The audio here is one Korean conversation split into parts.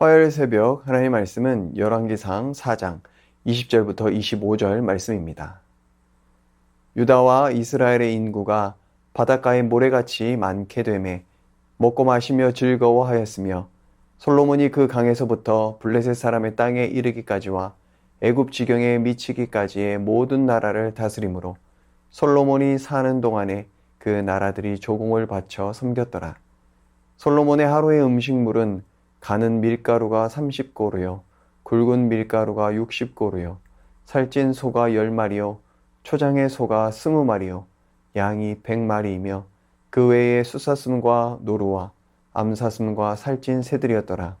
화요일 새벽 하나님의 말씀은 열왕기상 4장 20절부터 25절 말씀입니다. 유다와 이스라엘의 인구가 바닷가의 모래같이 많게 되매 먹고 마시며 즐거워하였으며 솔로몬이 그 강에서부터 블레셋 사람의 땅에 이르기까지와 애굽 지경에 미치기까지의 모든 나라를 다스림으로 솔로몬이 사는 동안에 그 나라들이 조공을 바쳐 섬겼더라. 솔로몬의 하루의 음식물은 가는 밀가루가 30고루요, 굵은 밀가루가 60고루요, 살찐 소가 10마리요, 초장의 소가 20마리요, 양이 100마리이며 그 외에 숫사슴과 노루와 암사슴과 살찐 새들이었더라.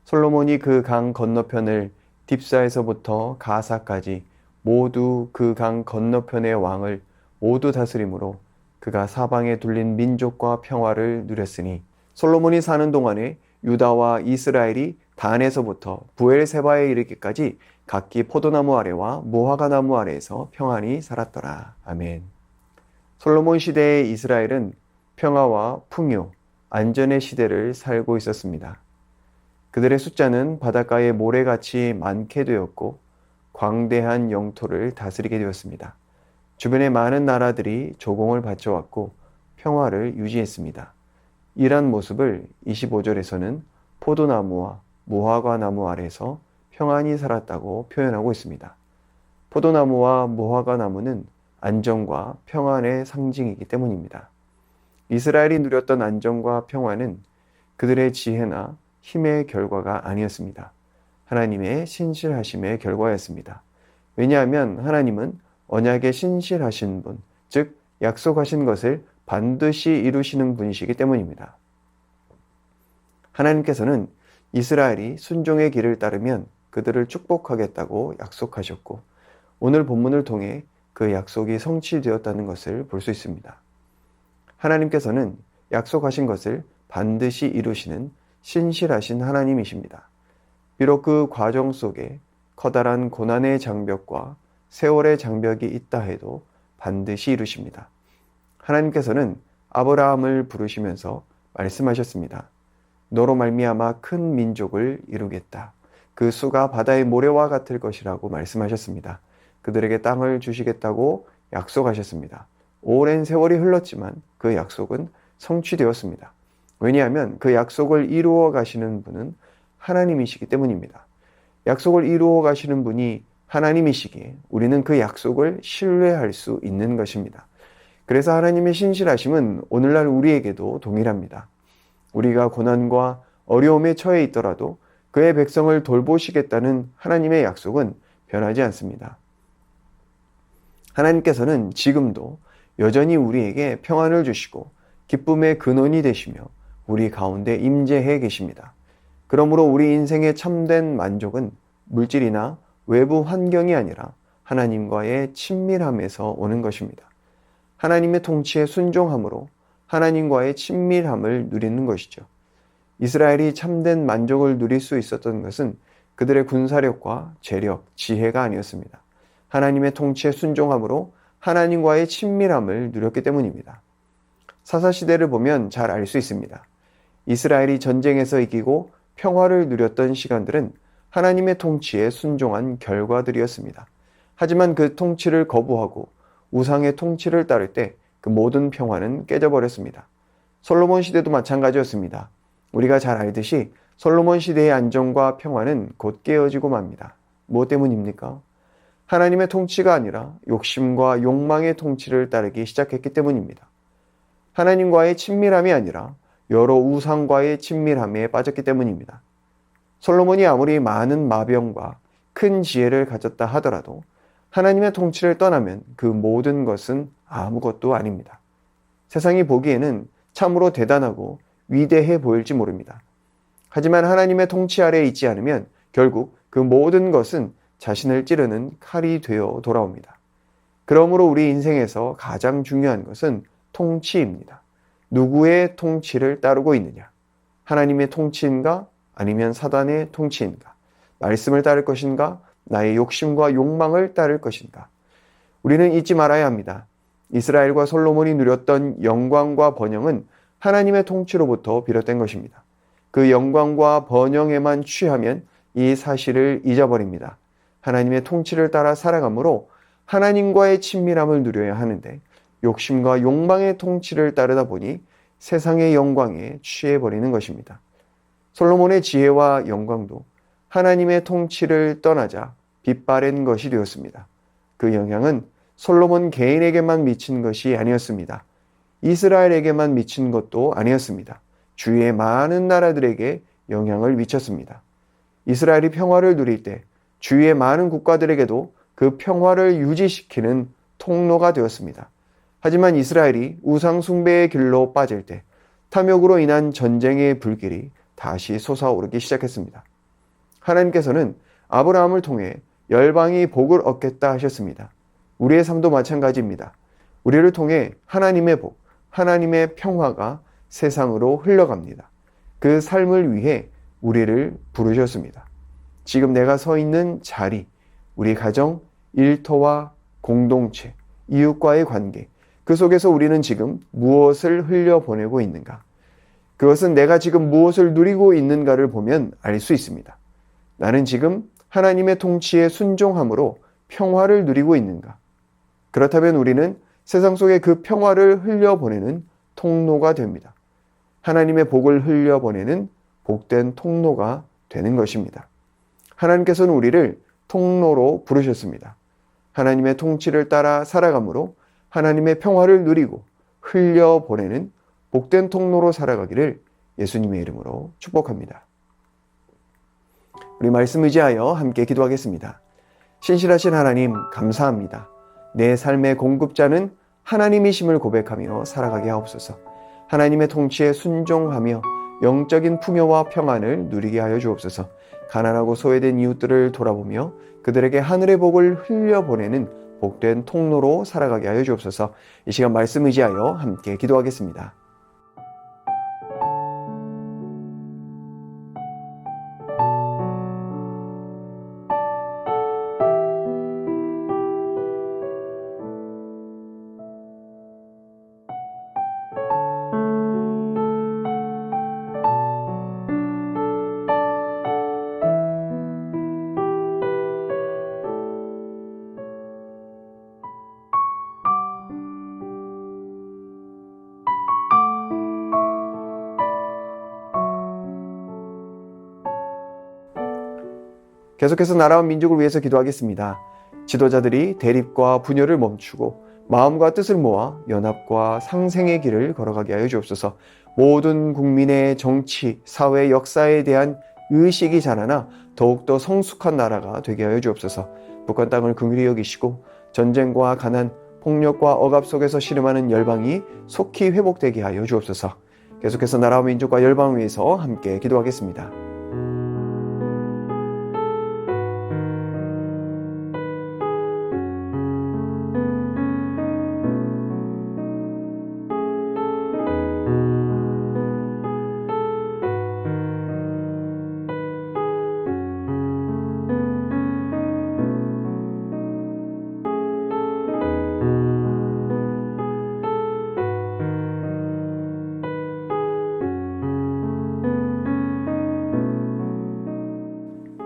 솔로몬이 그 강 건너편을 딥사에서부터 가사까지 모두 그 강 건너편의 왕을 모두 다스림으로 그가 사방에 둘린 민족과 평화를 누렸으니 솔로몬이 사는 동안에 유다와 이스라엘이 단에서부터 부엘세바에 이르기까지 각기 포도나무 아래와 무화과 나무 아래에서 평안히 살았더라. 아멘. 솔로몬 시대의 이스라엘은 평화와 풍요, 안전의 시대를 살고 있었습니다. 그들의 숫자는 바닷가의 모래같이 많게 되었고 광대한 영토를 다스리게 되었습니다. 주변의 많은 나라들이 조공을 바쳐왔고 평화를 유지했습니다. 이러한 모습을 25절에서는 포도나무와 무화과 나무 아래서 평안히 살았다고 표현하고 있습니다. 포도나무와 무화과 나무는 안정과 평안의 상징이기 때문입니다. 이스라엘이 누렸던 안정과 평안은 그들의 지혜나 힘의 결과가 아니었습니다. 하나님의 신실하심의 결과였습니다. 왜냐하면 하나님은 언약에 신실하신 분, 즉 약속하신 것을 반드시 이루시는 분이시기 때문입니다. 하나님께서는 이스라엘이 순종의 길을 따르면 그들을 축복하겠다고 약속하셨고 오늘 본문을 통해 그 약속이 성취되었다는 것을 볼 수 있습니다. 하나님께서는 약속하신 것을 반드시 이루시는 신실하신 하나님이십니다. 비록 그 과정 속에 커다란 고난의 장벽과 세월의 장벽이 있다 해도 반드시 이루십니다. 하나님께서는 아브라함을 부르시면서 말씀하셨습니다. 너로 말미암아 큰 민족을 이루겠다. 그 수가 바다의 모래와 같을 것이라고 말씀하셨습니다. 그들에게 땅을 주시겠다고 약속하셨습니다. 오랜 세월이 흘렀지만 그 약속은 성취되었습니다. 왜냐하면 그 약속을 이루어 가시는 분은 하나님이시기 때문입니다. 약속을 이루어 가시는 분이 하나님이시기에 우리는 그 약속을 신뢰할 수 있는 것입니다. 그래서 하나님의 신실하심은 오늘날 우리에게도 동일합니다. 우리가 고난과 어려움에 처해 있더라도 그의 백성을 돌보시겠다는 하나님의 약속은 변하지 않습니다. 하나님께서는 지금도 여전히 우리에게 평안을 주시고 기쁨의 근원이 되시며 우리 가운데 임재해 계십니다. 그러므로 우리 인생의 참된 만족은 물질이나 외부 환경이 아니라 하나님과의 친밀함에서 오는 것입니다. 하나님의 통치에 순종함으로 하나님과의 친밀함을 누리는 것이죠. 이스라엘이 참된 만족을 누릴 수 있었던 것은 그들의 군사력과 재력, 지혜가 아니었습니다. 하나님의 통치에 순종함으로 하나님과의 친밀함을 누렸기 때문입니다. 사사시대를 보면 잘 알 수 있습니다. 이스라엘이 전쟁에서 이기고 평화를 누렸던 시간들은 하나님의 통치에 순종한 결과들이었습니다. 하지만 그 통치를 거부하고 우상의 통치를 따를 때 그 모든 평화는 깨져버렸습니다. 솔로몬 시대도 마찬가지였습니다. 우리가 잘 알듯이 솔로몬 시대의 안정과 평화는 곧 깨어지고 맙니다. 무엇 때문입니까? 하나님의 통치가 아니라 욕심과 욕망의 통치를 따르기 시작했기 때문입니다. 하나님과의 친밀함이 아니라 여러 우상과의 친밀함에 빠졌기 때문입니다. 솔로몬이 아무리 많은 마병과 큰 지혜를 가졌다 하더라도 하나님의 통치를 떠나면 그 모든 것은 아무것도 아닙니다. 세상이 보기에는 참으로 대단하고 위대해 보일지 모릅니다. 하지만 하나님의 통치 아래에 있지 않으면 결국 그 모든 것은 자신을 찌르는 칼이 되어 돌아옵니다. 그러므로 우리 인생에서 가장 중요한 것은 통치입니다. 누구의 통치를 따르고 있느냐? 하나님의 통치인가? 아니면 사단의 통치인가? 말씀을 따를 것인가? 나의 욕심과 욕망을 따를 것인가? 우리는 잊지 말아야 합니다. 이스라엘과 솔로몬이 누렸던 영광과 번영은 하나님의 통치로부터 비롯된 것입니다. 그 영광과 번영에만 취하면 이 사실을 잊어버립니다. 하나님의 통치를 따라 살아가므로 하나님과의 친밀함을 누려야 하는데 욕심과 욕망의 통치를 따르다 보니 세상의 영광에 취해버리는 것입니다. 솔로몬의 지혜와 영광도 하나님의 통치를 떠나자 빛바랜 것이 되었습니다. 그 영향은 솔로몬 개인에게만 미친 것이 아니었습니다. 이스라엘에게만 미친 것도 아니었습니다. 주위의 많은 나라들에게 영향을 미쳤습니다. 이스라엘이 평화를 누릴 때 주위의 많은 국가들에게도 그 평화를 유지시키는 통로가 되었습니다. 하지만 이스라엘이 우상 숭배의 길로 빠질 때 탐욕으로 인한 전쟁의 불길이 다시 솟아오르기 시작했습니다. 하나님께서는 아브라함을 통해 열방이 복을 얻겠다 하셨습니다. 우리의 삶도 마찬가지입니다. 우리를 통해 하나님의 복, 하나님의 평화가 세상으로 흘러갑니다. 그 삶을 위해 우리를 부르셨습니다. 지금 내가 서 있는 자리, 우리 가정, 일터와 공동체, 이웃과의 관계, 그 속에서 우리는 지금 무엇을 흘려보내고 있는가? 그것은 내가 지금 무엇을 누리고 있는가를 보면 알 수 있습니다. 나는 지금 하나님의 통치에 순종함으로 평화를 누리고 있는가? 그렇다면 우리는 세상 속에 그 평화를 흘려보내는 통로가 됩니다. 하나님의 복을 흘려보내는 복된 통로가 되는 것입니다. 하나님께서는 우리를 통로로 부르셨습니다. 하나님의 통치를 따라 살아가므로 하나님의 평화를 누리고 흘려보내는 복된 통로로 살아가기를 예수님의 이름으로 축복합니다. 우리 말씀 의지하여 함께 기도하겠습니다. 신실하신 하나님, 감사합니다. 내 삶의 공급자는 하나님이심을 고백하며 살아가게 하옵소서. 하나님의 통치에 순종하며 영적인 풍요와 평안을 누리게 하여 주옵소서. 가난하고 소외된 이웃들을 돌아보며 그들에게 하늘의 복을 흘려보내는 복된 통로로 살아가게 하여 주옵소서. 이 시간 말씀 의지하여 함께 기도하겠습니다. 계속해서 나라와 민족을 위해서 기도하겠습니다. 지도자들이 대립과 분열을 멈추고 마음과 뜻을 모아 연합과 상생의 길을 걸어가게 하여 주옵소서. 모든 국민의 정치, 사회, 역사에 대한 의식이 자라나 더욱더 성숙한 나라가 되게 하여 주옵소서. 북한 땅을 긍휼히 여기시고 전쟁과 가난, 폭력과 억압 속에서 씨름하는 열방이 속히 회복되게 하여 주옵소서. 계속해서 나라와 민족과 열방을 위해서 함께 기도하겠습니다.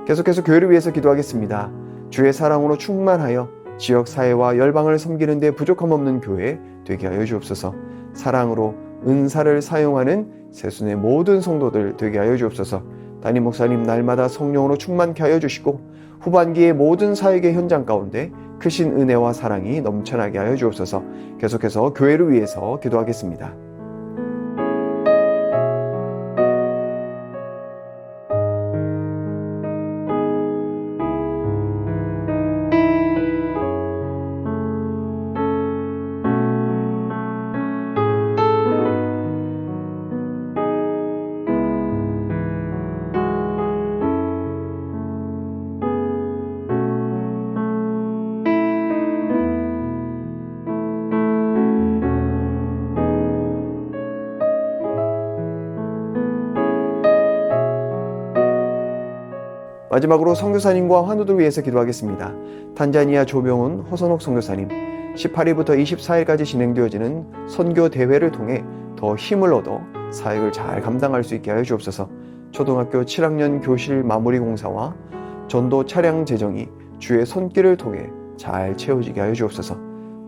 계속해서 교회를 위해서 기도하겠습니다. 주의 사랑으로 충만하여 지역 사회와 열방을 섬기는 데 부족함 없는 교회 되게 하여 주옵소서. 사랑으로 은사를 사용하는 새순의 모든 성도들 되게 하여 주옵소서. 담임 목사님 날마다 성령으로 충만케 하여 주시고 후반기의 모든 사역의 현장 가운데 크신 은혜와 사랑이 넘쳐나게 하여 주옵소서. 계속해서 교회를 위해서 기도하겠습니다. 마지막으로 선교사님과 환우들 위해서 기도하겠습니다. 탄자니아 조병훈, 허선옥 선교사님, 18일부터 24일까지 진행되어지는 선교 대회를 통해 더 힘을 얻어 사역을 잘 감당할 수 있게 하여 주옵소서. 초등학교 7학년 교실 마무리 공사와 전도 차량 재정이 주의 손길을 통해 잘 채워지게 하여 주옵소서.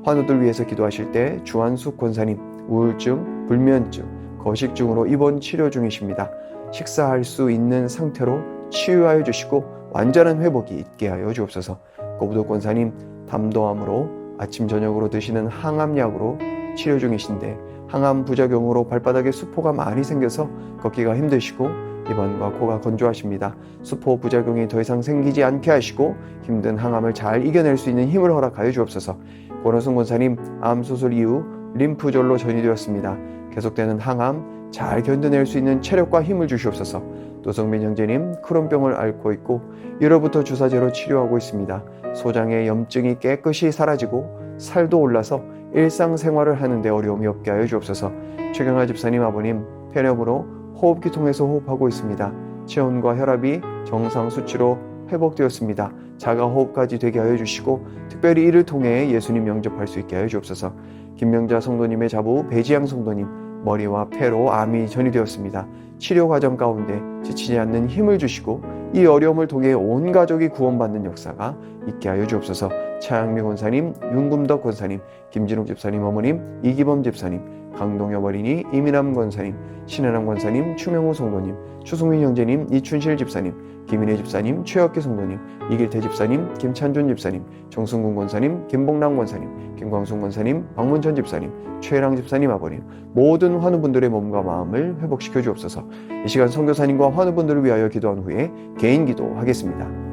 환우들 위해서 기도하실 때 주한숙 권사님 우울증, 불면증, 거식증으로 입원 치료 중이십니다. 식사할 수 있는 상태로 치유하여 주시고 완전한 회복이 있게 하여 주옵소서. 고부도 권사님 담도암으로 아침 저녁으로 드시는 항암약으로 치료 중이신데 항암 부작용으로 발바닥에 수포가 많이 생겨서 걷기가 힘드시고 입안과 코가 건조하십니다. 수포 부작용이 더 이상 생기지 않게 하시고 힘든 항암을 잘 이겨낼 수 있는 힘을 허락하여 주옵소서. 권호승 권사님 암 수술 이후 림프절로 전이되었습니다. 계속되는 항암 잘 견뎌낼 수 있는 체력과 힘을 주시옵소서. 노성민 형제님 크론병을 앓고 있고 1월부터 주사제로 치료하고 있습니다. 소장의 염증이 깨끗이 사라지고 살도 올라서 일상생활을 하는데 어려움이 없게 하여 주옵소서. 최경아 집사님 아버님 폐렴으로 호흡기 통해서 호흡하고 있습니다. 체온과 혈압이 정상 수치로 회복되었습니다. 자가호흡까지 되게 하여 주시고 특별히 이를 통해 예수님 영접할 수 있게 하여 주옵소서. 김명자 성도님의 자부 배지양 성도님 머리와 폐로 암이 전이되었습니다. 치료 과정 가운데 지치지 않는 힘을 주시고 이 어려움을 통해 온 가족이 구원받는 역사가 있게 하여 주옵소서. 차양미 권사님, 윤금덕 권사님, 김진욱 집사님 어머님, 이기범 집사님, 강동엽 어린이, 이민남 권사님, 신혜남 권사님, 추명호 성도님, 추승민 형제님, 이춘실 집사님, 김인혜 집사님, 최혁기 성도님, 이길태 집사님, 김찬준 집사님, 정승군 권사님, 김봉남 권사님, 김광순 권사님, 박문천 집사님, 최혜랑 집사님 아버님, 모든 환우분들의 몸과 마음을 회복시켜 주옵소서. 이 시간 선교사님과 환우분들을 위하여 기도한 후에 개인 기도하겠습니다.